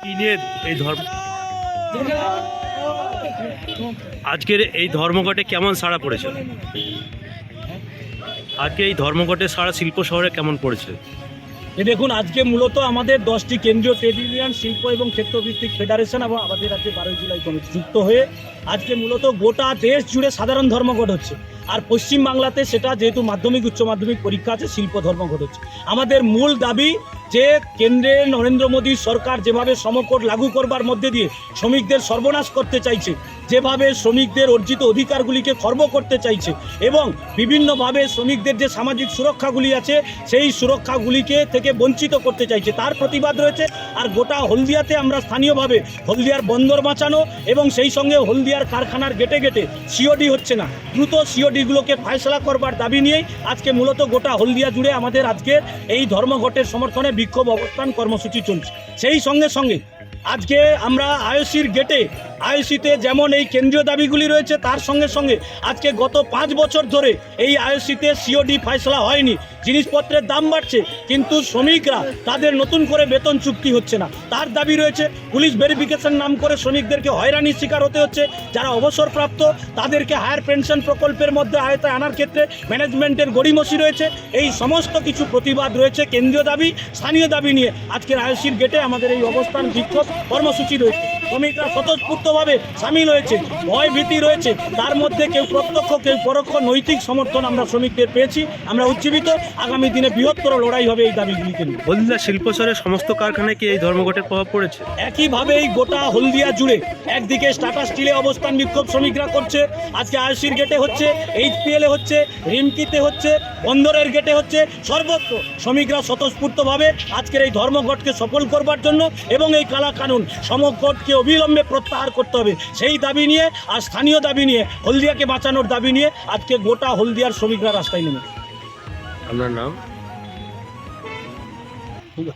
কি নিয়ে এই ধর্ম আজকের এই ধর্মঘটে কেমন সাড়া পড়েছে? আজকে এই ধর্মঘটে সারা শিল্প শহরে কেমন পড়েছে? দেখুন, আজকে মূলত আমাদের 10টি কেন্দ্রীয় ট্রেড ইউনিয়ন, শিল্প এবং ক্ষেত্রভিত্তিক ফেডারেশন এবং আমাদের রাজ্যে 12 জুলাই কমিটি যুক্ত হয়ে আজকে মূলত গোটা দেশ জুড়ে সাধারণ ধর্মঘট হচ্ছে। আর পশ্চিমবাংলাতে সেটা যেহেতু মাধ্যমিক উচ্চ মাধ্যমিক পরীক্ষা আছে, শিল্প ধর্মঘট হচ্ছে। আমাদের মূল দাবি যে কেন্দ্রে নরেন্দ্র মোদী সরকার যেভাবে শ্রমকোড লাগু করবার মধ্যে দিয়ে শ্রমিকদের সর্বনাশ করতে চাইছে, যেভাবে শ্রমিকদের অর্জিত অধিকারগুলিকে খর্ব করতে চাইছে এবং বিভিন্নভাবে শ্রমিকদের যে সামাজিক সুরক্ষাগুলি আছে সেই সুরক্ষাগুলিকে থেকে বঞ্চিত করতে চাইছে, তার প্রতিবাদ রয়েছে। আর গোটা হলদিয়াতে আমরা স্থানীয়ভাবে হলদিয়ার বন্দর বাঁচানো এবং সেই সঙ্গে হলদিয়ার কারখানার গেটে গেটে সিওডি হচ্ছে না, দ্রুত সিওডিগুলোকে ফয়সলা করবার দাবি নিয়েই আজকে মূলত গোটা হলদিয়া জুড়ে আমাদের আজকে এই ধর্মঘটের সমর্থনে বিক্ষোভ অবস্থান কর্মসূচি চলছে। সেই সঙ্গে সঙ্গে আজকে আমরা আইওসির গেটে, আইওসিতে যেমন এই কেন্দ্রীয় দাবিগুলি রয়েছে, তার সঙ্গে সঙ্গে আজকে গত 5 বছর ধরে এই আইওসিতে সিওডি ফয়সলা হয়নি। জিনিসপত্রের দাম বাড়ছে কিন্তু শ্রমিকরা তাদের নতুন করে বেতন চুক্তি হচ্ছে না, তার দাবি রয়েছে। পুলিশ ভেরিফিকেশন নাম করে শ্রমিকদেরকে হয়রানির শিকার হতে হচ্ছে। যারা অবসরপ্রাপ্ত তাদেরকে হায়ার পেনশন প্রকল্পের মধ্যে আয়তায় আনার ক্ষেত্রে ম্যানেজমেন্টের গড়িমসি রয়েছে। এই সমস্ত কিছু প্রতিবাদ রয়েছে, কেন্দ্রীয় দাবি, স্থানীয় দাবি নিয়ে আজকের আইওসির গেটে আমাদের এই অবস্থান বিক্ষোভ কর্মসূচি রয়েছে। শ্রমিকরা স্বতঃস্ফূর্তভাবে সামিল হয়েছে, ভয় ভীতি রয়েছে, তার মধ্যে কেউ প্রত্যক্ষ কেউ পরোক্ষ নৈতিক সমর্থন আমরা শ্রমিকদের পেয়েছি। আমরা উজ্জীবিত, আগামী দিনে বৃহত্তর লড়াই হবে এই দাবিগুলিকে নিয়ে। হলদিয়া শিল্প শহরের সমস্ত কারখানায় কি এই ধর্মঘটের প্রভাব পড়েছে? একইভাবে এই গোটা হলদিয়া জুড়ে একদিকে টাটা স্টিলে অবস্থান বিক্ষোভ শ্রমিকরা করছে, আজকে আইওসির গেটে হচ্ছে, এইচপিএলে হচ্ছে, রিমকিতে হচ্ছে, বন্দরের গেটে হচ্ছে, সর্বত্র শ্রমিকরা স্বতঃস্ফূর্তভাবে আজকের এই ধর্মঘটকে সফল করবার জন্য এবং এই কালা কানুন সমঘটকে অবিলম্বে প্রত্যাহার করতে হবে সেই দাবি নিয়ে আর স্থানীয় দাবি নিয়ে, হলদিয়াকে বাঁচানোর দাবি নিয়ে আজকে গোটা হলদিয়ার শ্রমিকরা রাস্তায় নেমেছে। আপনার নাম?